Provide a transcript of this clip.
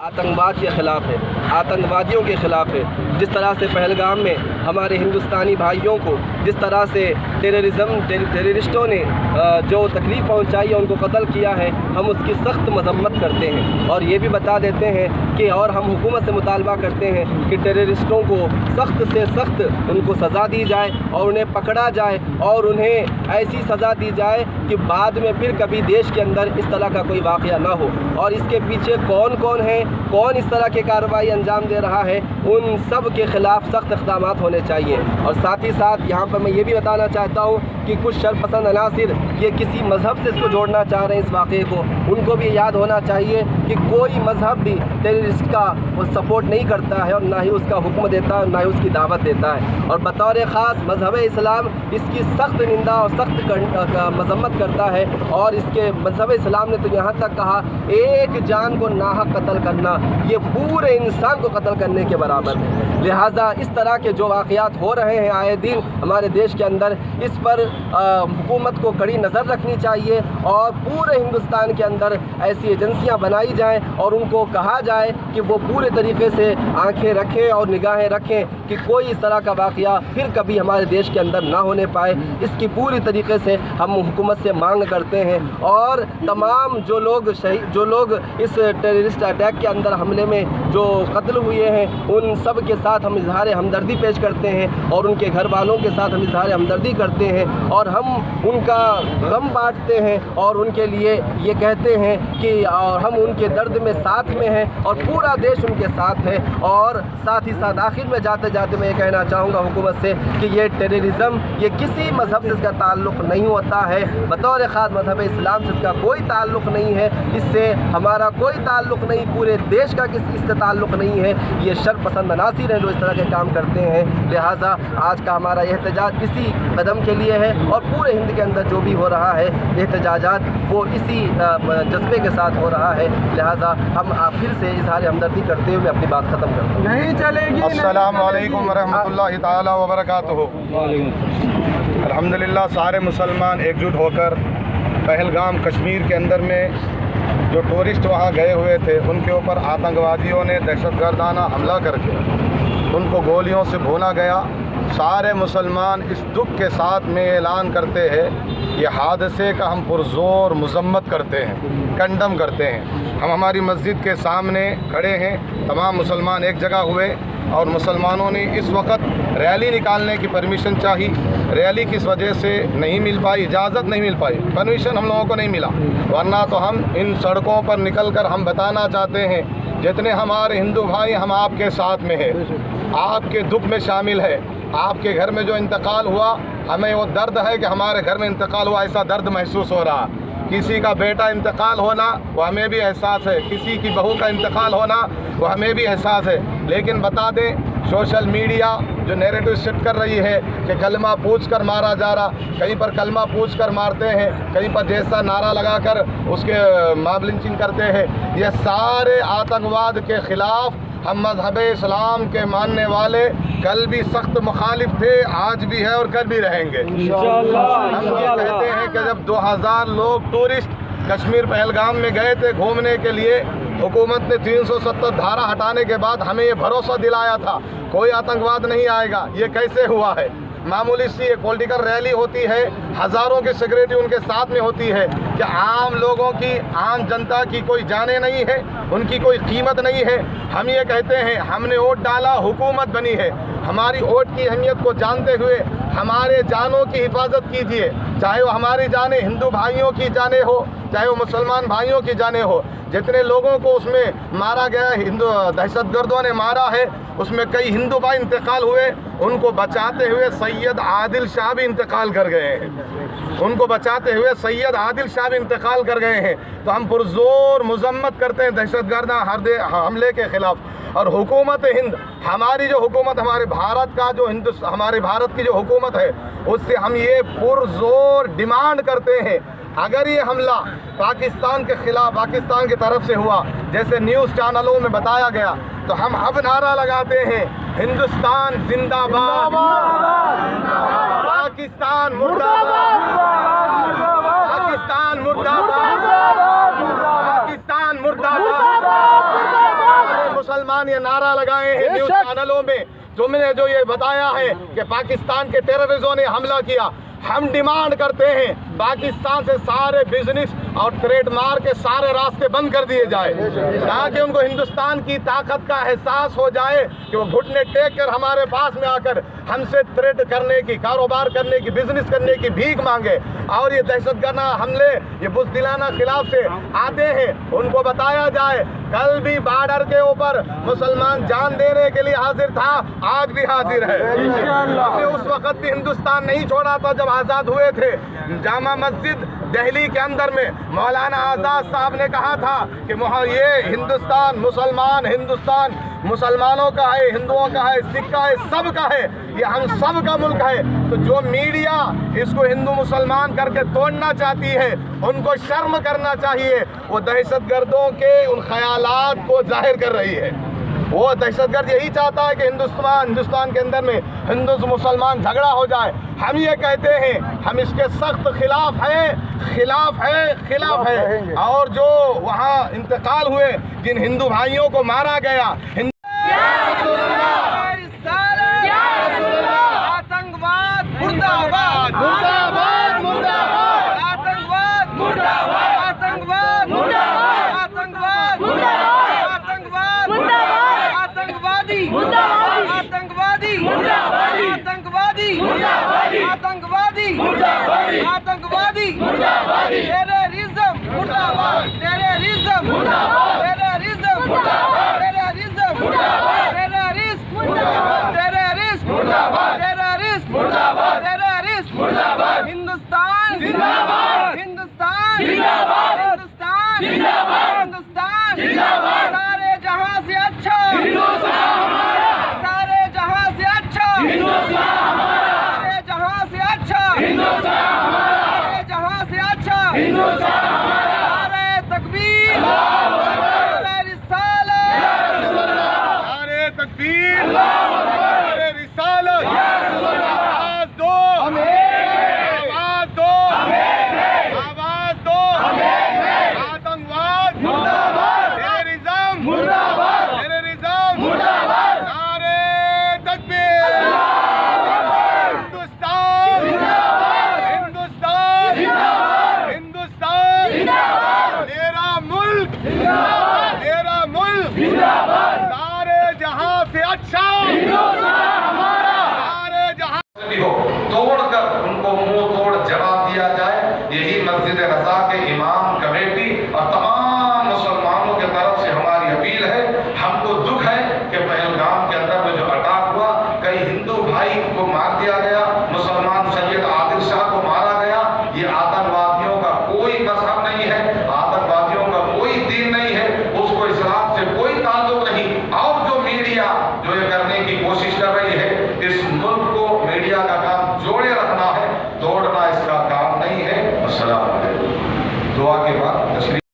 आतंकवाद के ख़िलाफ़ है, आतंकवादियों के ख़िलाफ़ है। जिस तरह से पहलगाम में हमारे हिंदुस्तानी भाइयों को जिस तरह से टेररिस्टों ने जो तकलीफ़ पहुंचाई है, उनको कत्ल किया है, हम उसकी सख्त मजम्मत करते हैं। और ये भी बता देते हैं कि और हम हुकूमत से मुतालबा करते हैं कि टेररिस्टों को सख्त से सख्त उनको सज़ा दी जाए और उन्हें पकड़ा जाए और उन्हें ऐसी सज़ा दी जाए कि बाद में फिर कभी देश के अंदर इस तरह का कोई वाक़या ना हो। और इसके पीछे कौन कौन है, कौन इस तरह के कार्रवाई अंजाम दे रहा है, उन सब के ख़िलाफ़ सख्त इक़दामात होने चाहिए। और साथ ही साथ यहाँ पर मैं ये भी बताना चाहता हूँ कि कुछ शरपसंद अनासिर ये किसी मज़हब से इसको जोड़ना चाह रहे हैं इस वाक़े को, उनको भी याद होना चाहिए कि कोई मज़हब भी टेररिस्ट का वो सपोर्ट नहीं करता है और ना ही उसका हुक्म देता है, ना ही उसकी दावत देता है। और बतौर ख़ास मज़हब इस्लाम इसकी सख्त निंदा और सख्त मजम्मत करता है। और इसके मज़हब इस्लाम ने तो यहाँ तक कहा एक जान को नाहक कत्ल करना ये पूरे इंसान को कत्ल करने के बराबर है। लिहाजा इस तरह के जो वाक़यात हो रहे हैं आए दिन हमारे देश के अंदर, इस पर हुकूमत को कड़ी नज़र रखनी चाहिए और पूरे हिंदुस्तान के अंदर ऐसी एजेंसियां बनाई जाएं और उनको कहा जाए कि वो पूरे तरीके से आंखें रखें और निगाहें रखें कि कोई इस तरह का वाक़या फिर कभी हमारे देश के अंदर ना होने पाए। इसकी पूरी तरीके से हम हुकूमत से मांग करते हैं। और तमाम जो लोग इस टेररिस्ट अटैक के अंदर हमले में जो कत्ल हुए हैं उन सब के साथ हम इजहार हमदर्दी पेश करते हैं और उनके घर वालों के साथ हम इजहार हमदर्दी करते हैं और हम उनका गम बांटते हैं और उनके लिए ये कहते हैं कि और हम उनके दर्द में साथ में हैं और पूरा देश उनके साथ है। और साथ ही साथ आखिर में जाते जाते मैं ये कहना चाहूँगा हुकूमत से कि ये टेररिज़म ये किसी मज़हब से इसका ताल्लुक़ नहीं होता है, बतौर ख़ास मज़हब इस्लाम से इसका कोई ताल्लुक़ नहीं है, इससे हमारा कोई ताल्लुक़ नहीं, पूरे देश का किसी इससे ताल्लुक़ नहीं है। ये शरपसंद अनासिर हैं जो इस तरह के काम करते हैं। लिहाजा आज का हमारा एहतजाज इसी कदम के लिए है और पूरे हिंद के अंदर जो भी हो रहा है एहतजाजात वो इसी जज्बे के साथ हो रहा है। लिहाजा हम फिर से इजहार हमदर्दी करते हुए अपनी बात ख़त्म करते हैं। नहीं चलेगी। अस्सलामु अलैकुम वरहमतुल्लाहि ताला व बरकातुहू। अल्हम्दुलिल्लाह सारे मुसलमान एकजुट होकर पहलगाम कश्मीर के अंदर में जो टूरिस्ट वहाँ गए हुए थे उनके ऊपर आतंकवादियों ने दहशतगर्दाना हमला करके उनको गोलियों से भूना गया। सारे मुसलमान इस दुख के साथ में ऐलान करते हैं ये हादसे का हम पुरज़ोर मज़म्मत करते हैं, कंडम करते हैं। हम हमारी मस्जिद के सामने खड़े हैं, तमाम मुसलमान एक जगह हुए और मुसलमानों ने इस वक्त रैली निकालने की परमिशन चाही। रैली किस वजह से नहीं मिल पाई, इजाज़त नहीं मिल पाई, परमिशन हम लोगों को नहीं मिला, वरना तो हम इन सड़कों पर निकल कर हम बताना चाहते हैं जितने हमारे हिंदू भाई हम आपके साथ में हैं, आपके दुख में शामिल है। आपके घर में जो इंतकाल हुआ हमें वो दर्द है कि हमारे घर में इंतकाल हुआ, ऐसा दर्द महसूस हो रहा। किसी का बेटा इंतकाल होना वो हमें भी एहसास है, किसी की बहू का इंतकाल होना वो हमें भी एहसास है। लेकिन बता दें सोशल मीडिया जो नैरेटिव सेट कर रही है कि कलमा पूछ कर मारा जा रहा, कहीं पर कलमा पूछ कर मारते हैं, कहीं पर जैसा नारा लगाकर उसके मॉब लिंचिंग करते हैं। ये सारे आतंकवाद के ख़िलाफ़ हम मज़हब इस्लाम के मानने वाले कल भी सख्त मुखालिफ थे, आज भी है और कल भी रहेंगे इंशाअल्लाह। हम ये कहते हैं कि जब 2000 लोग टूरिस्ट कश्मीर पहलगाम में गए थे घूमने के लिए, हुकूमत ने 370 धारा हटाने के बाद हमें ये भरोसा दिलाया था कोई आतंकवाद नहीं आएगा। ये कैसे हुआ है? मामूली सी एक पॉलिटिकल रैली होती है, हज़ारों की सिक्योरिटी उनके साथ में होती है कि आम लोगों की, आम जनता की कोई जाने नहीं है, उनकी कोई कीमत नहीं है। हम ये कहते हैं हमने वोट डाला, हुकूमत बनी है, हमारी वोट की अहमियत को जानते हुए हमारे जानों की हिफाजत कीजिए, चाहे वो हमारी जाने हिंदू भाइयों की जाने हो, चाहे वो मुसलमान भाइयों की जाने हो। जितने लोगों को उसमें मारा गया, हिंदू दहशतगर्दों ने मारा है, उसमें कई हिंदू भाई इंतकाल हुए, उनको बचाते हुए सैयद आदिल शाह भी इंतकाल कर गए हैं, उनको बचाते हुए सैयद आदिल शाह भी इंतकाल कर गए हैं। तो हम पुरज़ोर मज़म्मत करते हैं दहशतगर्दा हमले के ख़िलाफ़। और हुकूमत हिंद, हमारी जो हुकूमत, हमारे भारत का जो हमारे भारत की जो हुकूमत है, उससे हम ये पुरज़ोर डिमांड करते हैं अगर ये हमला पाकिस्तान के ख़िलाफ़, पाकिस्तान की तरफ से हुआ जैसे न्यूज़ चैनलों में बताया गया, तो हम अब नारा लगाते हैं हिंदुस्तान जिंदाबाद, पाकिस्तान मुर्दाबाद, पाकिस्तान मुर्दाबाद, पाकिस्तान मुर्दाबाद। मुसलमान ये नारा लगाए हैं न्यूज़ चैनलों में, तुमने जो ये बताया है कि पाकिस्तान के टेररिस्टों ने हमला किया, हम डिमांड करते हैं पाकिस्तान से सारे बिजनेस और ट्रेडमार्क के सारे रास्ते बंद कर दिए जाए, ताकि उनको हिंदुस्तान की ताकत का एहसास हो जाए कि वो घुटने टेक कर हमारे पास में आकर हमसे ट्रेड करने की, कारोबार करने की, बिजनेस करने की भीख मांगे। और ये दहशतगर्द हमले, ये बुज़दिलाना खिलाफ से आते हैं, उनको बताया जाए कल भी बॉर्डर के ऊपर मुसलमान जान देने के लिए हाजिर था, आज भी हाजिर है। हमने उस वक्त भी हिंदुस्तान नहीं छोड़ा था जब आज़ाद हुए थे। जामा मस्जिद दिल्ली के अंदर में मौलाना आज़ाद साहब ने कहा था कि ये हिंदुस्तान मुसलमानों का है, हिंदुओं का है, सिख का है, सब का है, ये हम सब का मुल्क है। तो जो मीडिया इसको हिंदू मुसलमान करके तोड़ना चाहती है, उनको शर्म करना चाहिए। वो दहशतगर्दों के उन ख्यालात को जाहिर कर रही है। वो दहशतगर्द यही चाहता है कि हिंदुस्तान के अंदर में हिंदू मुसलमान झगड़ा हो जाए। हम ये कहते हैं, हम इसके सख्त खिलाफ है। और जो वहाँ इंतकाल हुए, जिन हिंदू भाइयों को मारा गया, आतंकवाद मुर्दाबाद, मुर्दाबाद, मुर्दाबाद, आतंकवाद मुर्दाबाद, आतंकवाद मुर्दाबाद, आतंकवाद मुर्दाबाद, आतंकवाद मुर्दाबाद, आतंकवादी मुर्दाबाद, आतंकवादी मुर्दाबाद, आतंकवादी मुर्दाबाद, आतंकवादी मुर्दाबाद, आतंकवादी मुर्दाबाद, टेररिज्म मुर्दाबाद, टेररिज्म मुर्दाबाद, टेररिज्म मुर्दाबाद, टेररिज्म मुर्दाबाद, टेररिस्ट मुर्दाबाद, टेररिस्ट मुर्दाबाद, टेररिस्ट मुर्दाबाद, टेररिस्ट मुर्दाबाद, हिंदुस्तान जिंदाबाद, हिंदुस्तान जिंदाबाद, हिंदुस्तान जिंदाबाद, हिंदुस्तान जिंदाबाद, सारे जहां से अच्छा हिंदुस्तान हमारा, सारे जहां से अच्छा हिंदुस्तान हमारा, सारे जहां से अच्छा हिंदुस्तान हमारा, सारे जहां से अच्छा हिंदुस्तान हमारा, नारे तकबीर, अल्लाहू अकबर, नारे रिसालत, या रसूल अल्लाह, नारे तकबीर, अल्लाहू अकबर, नारे रिसालत, या रसूल अल्लाह, आवाज दो हमें, आवाज दो हमें, आवाज दो हमें, आतंकवाद मुर्दाबाद, टेररिज्म मुर्दाबाद, टेररिज्म मुर्दाबाद, नारे तकबीर, अल्लाहू अकबर, हिंदुस्तान जिंदाबाद, हिंदुस्तान जिंदाबाद, हिंदुस्तान जिंदाबाद, मेरा मुल्क जिंदाबाद, मेरा मुल्क जिंदाबाद, सारे जहां से अच्छा हिंदुस्तान हमारा, सारे जहां भी हो तोड़कर उनको मुंह तोड़ जवाब दिया जाए। यही मस्जिद रज़ा के इमाम, कमेटी और तमाम मुसलमानों की तरफ से हमारी अपील है। हमको दुख है कि पहलगाम के अंदर में जो अटैक हुआ, कई हिंदू भाई को मार दिया गया।